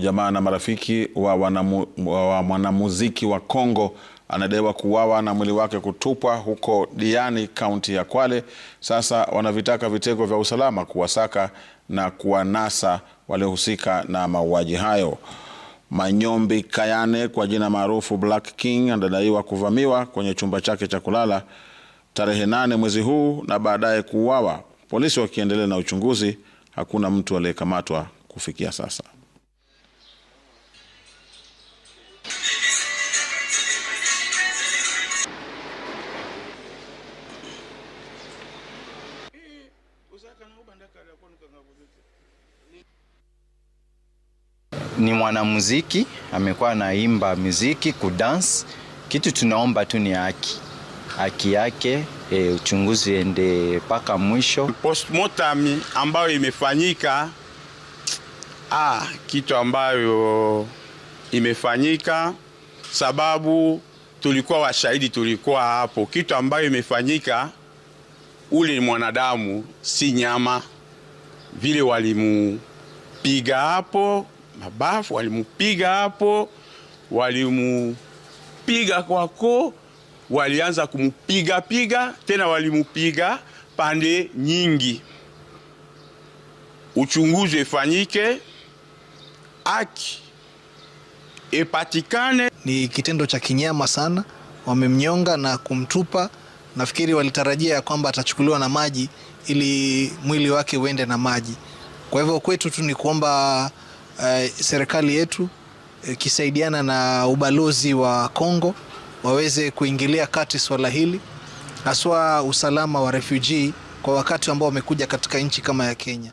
Jamaa na marafiki wa mwanamuziki wa Kongo anadaiwa kuuawa na mwili wake kutupwa huko Diani, kaunti ya Kwale. Sasa wanavitaka vitengo vya usalama kuwasaka na kuwanasa waliohusika na mauaji hayo. Manyombi Kayane, kwa jina maarufu Black King, anadaiwa kuvamiwa kwenye chumba chake cha kulala tarehe 8 mwezi huu na baadaye kuuawa. Polisi wakiendelea na uchunguzi, hakuna mtu aliyekamatwa kufikia sasa. Ni mwanamuziki, amekuwa anaimba muziki, kudance. Kitu tunaomba tu ni haki yake, uchunguzi ende mpaka mwisho. Postmortem ambayo imefanyika, kitu ambayo imefanyika sababu tulikuwa washahidi, tulikuwa hapo. Kitu ambayo imefanyika, ule ni mwanadamu, si nyama. Vile walimupiga hapo mabafu, walimupiga hapo, walimupiga kwako, walianza kumupiga tena, walimupiga pande nyingi. Uchunguzi ufanyike, haki ipatikane. Ni kitendo cha kinyama sana, wamemnyonga na kumtupa. Nafikiri walitarajia kwamba atachukuliwa na maji ili mwili wake uende na maji. Kwa hivyo kwetu tu ni kuomba serikali yetu kisaidiana na ubalozi wa Kongo waweze kuingilia kati swala hili, haswa usalama wa refugee kwa wakati ambao wamekuja katika nchi kama ya Kenya.